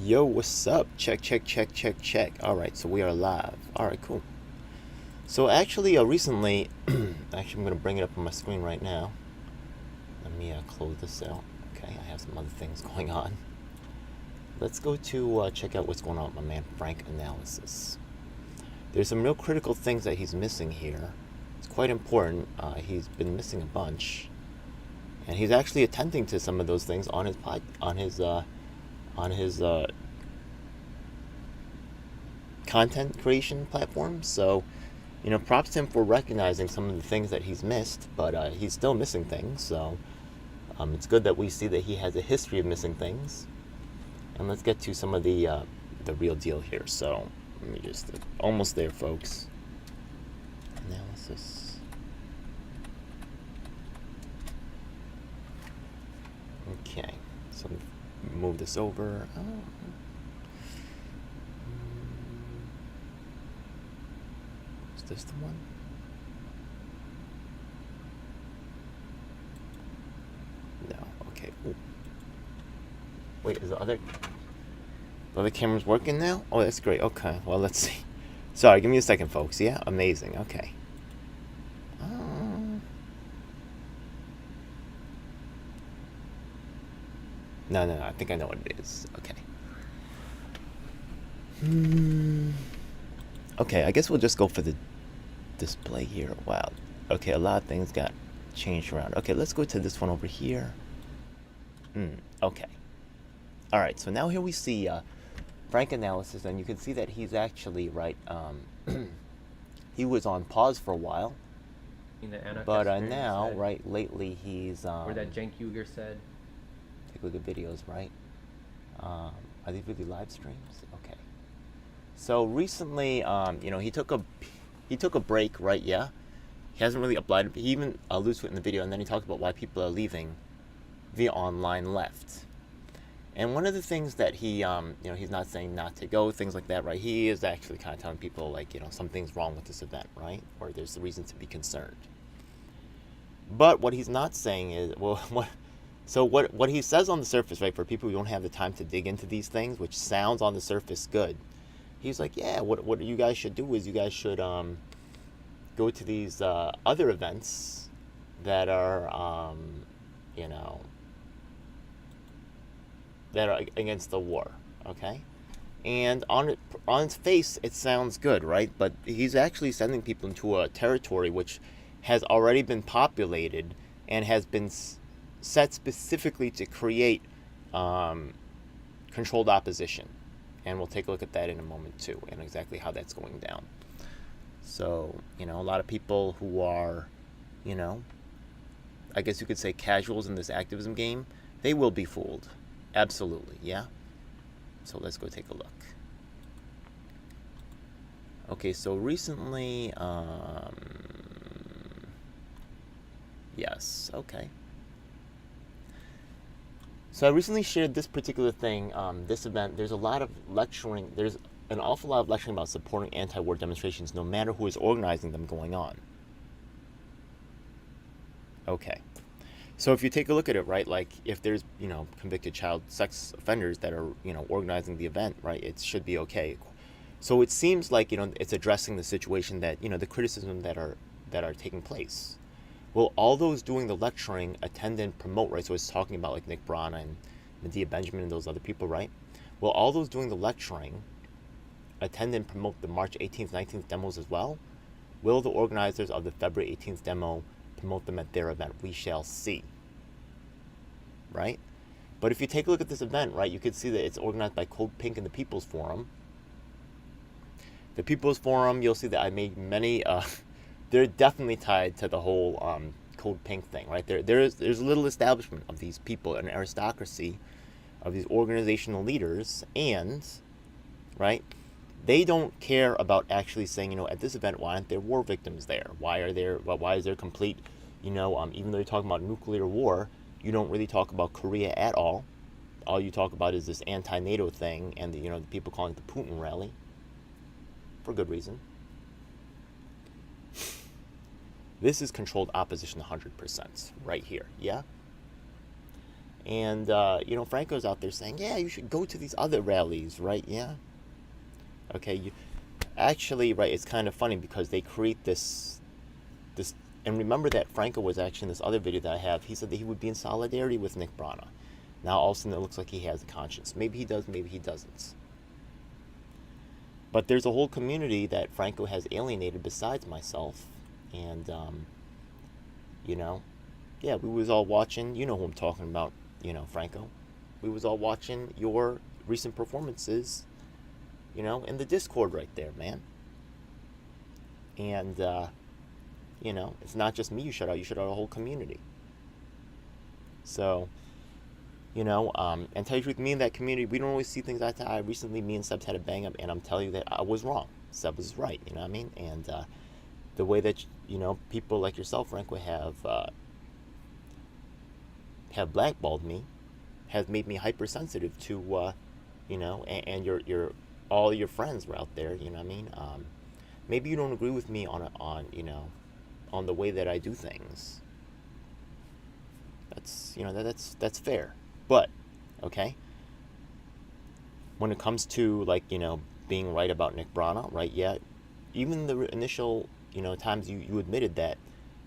Yo, what's up? Check, check, check, check, check. All right, so we are live. All right, cool. So actually, recently, actually, I'm gonna bring it up on my screen right now. Let me close this out. Okay, I have some other things going on. Let's go to check out what's going on with my man Franc Analysis. There's some real critical things that he's missing here. It's quite important. He's been missing a bunch, and he's actually attending to some of those things on his content creation platform. So, props to him for recognizing some of the things that he's missed, but he's still missing things. So, it's good that we see that he has a history of missing things. And let's get to some of the real deal here. So, let me just almost there, folks. Analysis. Okay, so move this over. Oh. Is this the one? No. Okay. Ooh. Wait, is the other camera's working now? Oh, that's great. Okay. Well, let's see. Sorry, give me a second, folks. Yeah, amazing. Okay. No. I think I know what it is. Okay. Okay, I guess we'll just go for the display here. Wow. Okay, a lot of things got changed around. Okay, let's go to this one over here. Okay. All right, so now here we see Franc Analysis, and you can see that he's actually, right, he was on pause for a while. In the but now, said, right, lately he's... where that Cenk Uygur said... Take a look at videos, right? Are these really live streams? Okay. So recently, he took a break, right? Yeah. He hasn't really applied. He even alludes to it in the video, and then he talks about why people are leaving via online left. And one of the things that he, he's not saying not to go, things like that, right? He is actually kind of telling people, like, something's wrong with this event, right? Or there's a reason to be concerned. But what he's not saying is, well, what he says on the surface, right, for people who don't have the time to dig into these things, which sounds on the surface good, he's like, yeah, what you guys should do is you guys should go to these other events that are, that are against the war, okay? And on its face, it sounds good, right? But he's actually sending people into a territory which has already been populated and has been set specifically to create controlled opposition. And we'll take a look at that in a moment too, and exactly how that's going down. So, a lot of people who are, I guess you could say casuals in this activism game, they will be fooled. Absolutely, yeah? So let's go take a look. Okay, so recently, yes, okay. So I recently shared this particular thing, this event. There's a lot of lecturing. There's an awful lot of lecturing about supporting anti-war demonstrations, no matter who is organizing them going on. Okay. So if you take a look at it, right, like if there's, convicted child sex offenders that are, organizing the event, right, it should be okay. So it seems like, it's addressing the situation that, the criticism that are taking place. Well, all those doing the lecturing attend and promote, right? So it's talking about like Nick Brana and Medea Benjamin and those other people, right? Well, all those doing the lecturing attend and promote the March 18th, 19th demos as well. Will the organizers of the February 18th demo promote them at their event? We shall see, right? But if you take a look at this event, right, you can see that it's organized by Code Pink and the People's Forum. The People's Forum, you'll see that I made many, they're definitely tied to the whole Code Pink thing, right? There's a little establishment of these people, an aristocracy of these organizational leaders, and, right, they don't care about actually saying, at this event, why aren't there war victims there? Why is there complete, even though you're talking about nuclear war, you don't really talk about Korea at all. All you talk about is this anti-NATO thing and the people calling it the Putin rally. For good reason. This is controlled opposition 100% right here, yeah? And, Franco's out there saying, yeah, you should go to these other rallies, right? Yeah. Okay, actually, right, it's kind of funny because they create this, and remember that Franco was actually in this other video that I have, he said that he would be in solidarity with Nick Brana. Now, all of a sudden, it looks like he has a conscience. Maybe he does, maybe he doesn't. But there's a whole community that Franco has alienated besides myself. And, yeah, we was all watching, you know who I'm talking about, Franco. We was all watching your recent performances, in the Discord right there, man. And, it's not just me you shut out a whole community. So, and tell you the truth, me and that community, we don't always see things eye to eye. Recently, me and Sebs had a bang up, and I'm telling you that I was wrong. Seb was right, you know what I mean? And the way that, people like yourself, Franco, have blackballed me has made me hypersensitive to, and your all your friends were out there, you know what I mean? Maybe you don't agree with me on the way that I do things. That's fair. But, okay, when it comes to, being right about Nick Brana, right, yeah, even the initial, times you admitted that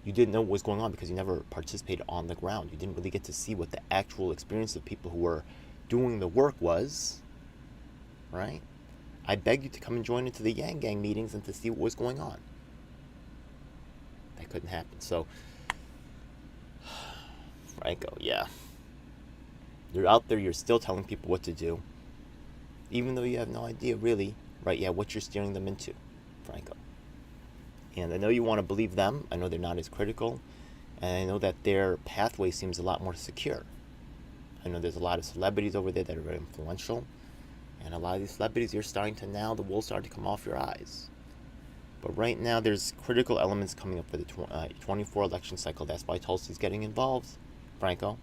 you didn't know what was going on because you never participated on the ground. You didn't really get to see what the actual experience of people who were doing the work was, right? I begged you to come and join into the Yang Gang meetings and to see what was going on. That couldn't happen. So, Franco, yeah. You're out there, you're still telling people what to do, even though you have no idea really, right, yeah, what you're steering them into, Franco. And I know you want to believe them. I know they're not as critical. And I know that their pathway seems a lot more secure. I know there's a lot of celebrities over there that are very influential. And a lot of these celebrities, you're starting to now, the wool's starting to come off your eyes. But right now, there's critical elements coming up for the 24 election cycle. That's why Tulsi's getting involved, Franco.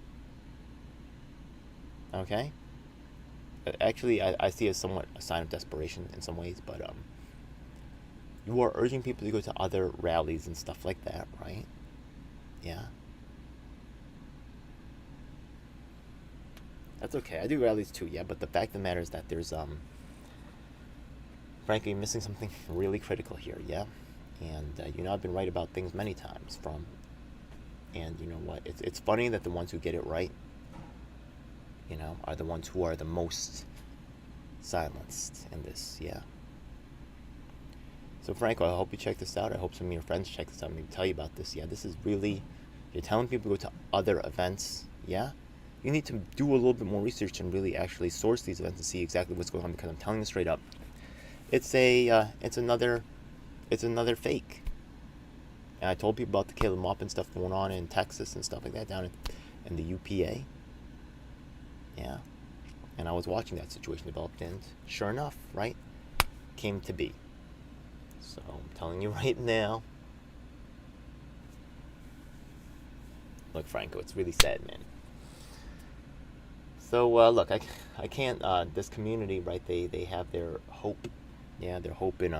Okay? Actually, I see it as somewhat a sign of desperation in some ways, but you are urging people to go to other rallies and stuff like that, right? Yeah. That's okay. I do rallies too, yeah, but the fact of the matter is that there's, frankly, you're missing something really critical here, yeah? And, I've been right about things many times and you know what? It's funny that the ones who get it right, are the ones who are the most silenced in this, yeah? So, Franco, I hope you check this out. I hope some of your friends check this out, maybe tell you about this, yeah? This is really, you're telling people to go to other events, yeah? You need to do a little bit more research and really actually source these events and see exactly what's going on, because I'm telling you straight up, it's another fake. And I told people about the Caleb Maupin stuff going on in Texas and stuff like that down in the UPA. Yeah. And I was watching that situation develop, and sure enough, right, came to be. So I'm telling you right now. Look, Franco, it's really sad, man. So, look, I can't, this community, right, they have their hope. Yeah, their hope in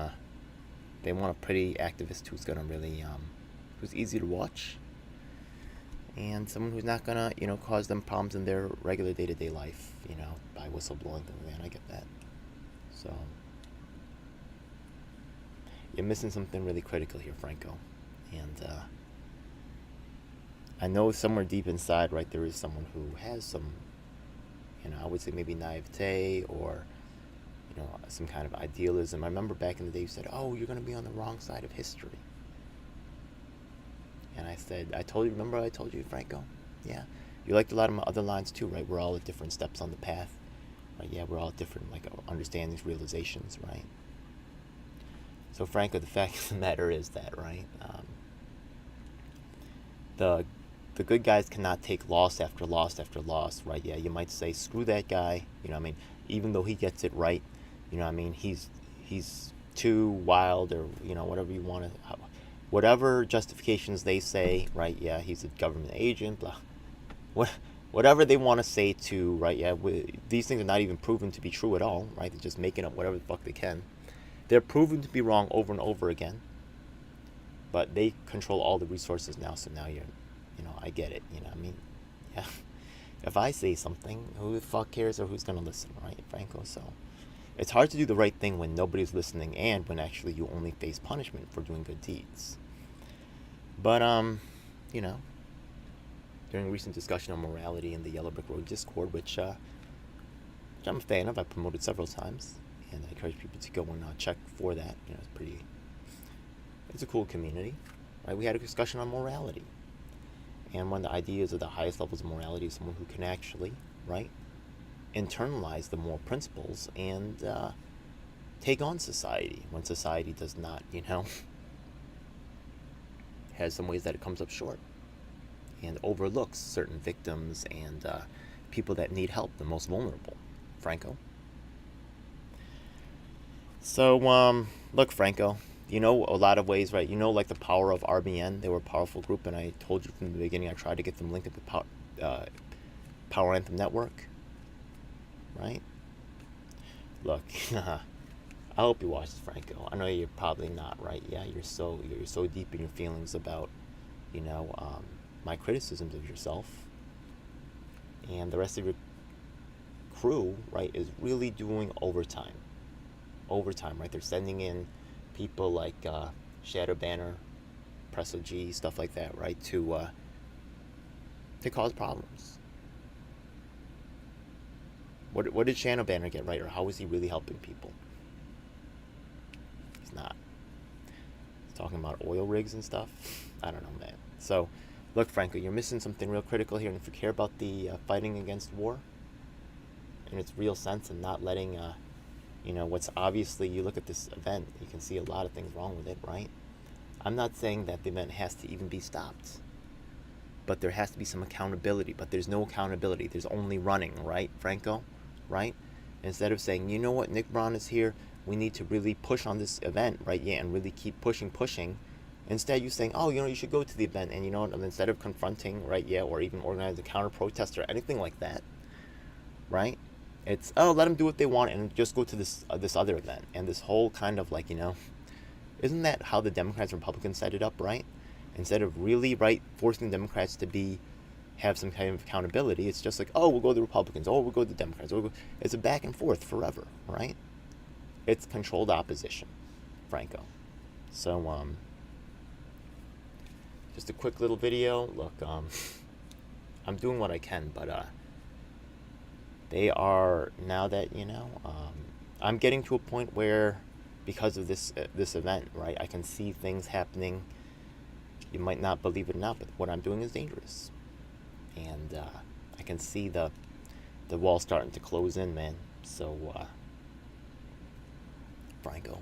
they want a pretty activist who's going to really, who's easy to watch. And someone who's not going to, cause them problems in their regular day-to-day life, by whistleblowing them, man, I get that. So, you're missing something really critical here, Franco. And, I know somewhere deep inside, right, there is someone who has some, I would say maybe naivete or, some kind of idealism. I remember back in the day you said, oh, you're going to be on the wrong side of history. And I said, remember I told you, Franco? Yeah. You liked a lot of my other lines too, right? We're all at different steps on the path. Right? Yeah, we're all at different, understandings, realizations, right? So, Franco, the fact of the matter is that, right, the good guys cannot take loss after loss after loss, right? Yeah, you might say, screw that guy, even though he gets it right, he's too wild, or, whatever you want to, whatever justifications they say, right? Yeah, he's a government agent, blah. Whatever they want to say to, right? Yeah, these things are not even proven to be true at all, right? They're just making up whatever the fuck they can. They're proven to be wrong over and over again. But they control all the resources now, so now I get it, Yeah. If I say something, who the fuck cares or who's gonna listen, right, Franco? So it's hard to do the right thing when nobody's listening and when actually you only face punishment for doing good deeds. But you know, during a recent discussion on morality in the Yellow Brick Road Discord, which I'm a fan of, I promoted several times, and I encourage people to go and check for that. You know, it's a cool community, right? We had a discussion on morality, and one of the ideas of the highest levels of morality is someone who can actually, right, internalize the moral principles and take on society when society does not, you know, has some ways that it comes up short and overlooks certain victims and people that need help, the most vulnerable. Franco. So, look, Franco, you know a lot of ways, right? You know, like the power of RBN. They were a powerful group, and I told you from the beginning I tried to get them linked to the Power Anthem Network, right? Look, I hope you watch this, Franco. I know you're probably not, right? Yeah, you're so deep in your feelings about, you know, my criticisms of yourself, and the rest of your crew, right, is really doing overtime, right? They're sending in people like Shadow Banner, Presso G, stuff like that, right, to cause problems. What did Shadow Banner get right, or how is he really helping people? He's not. He's talking about oil rigs and stuff. I don't know, man. So, look, Franco, you're missing something real critical here, and if you care about the fighting against war in its real sense and not letting you know, what's obviously, you look at this event, you can see a lot of things wrong with it, right? I'm not saying that the event has to even be stopped, but there has to be some accountability. But there's no accountability. There's only running, right, Franco? Right? Instead of saying, you know what, Nick Braun is here, we need to really push on this event, right? Yeah, and really keep pushing. Instead, you saying, oh, you know, you should go to the event, and you know, and instead of confronting, right? Yeah, or even organize a counter protest or anything like that, right? It's, oh, let them do what they want and just go to this other event. And this whole kind of like, you know, isn't that how the Democrats and Republicans set it up, right? Instead of really, right, forcing the Democrats to have some kind of accountability, it's just like, oh, we'll go to the Republicans, oh, we'll go to the Democrats. It's a back and forth forever, right? It's controlled opposition, Franco. So, just a quick little video. Look, I'm doing what I can, but they are, now that, you know, I'm getting to a point where, because of this event, right, I can see things happening. You might not believe it or not, but what I'm doing is dangerous, and I can see the wall starting to close in, man. So, Franco.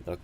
Look.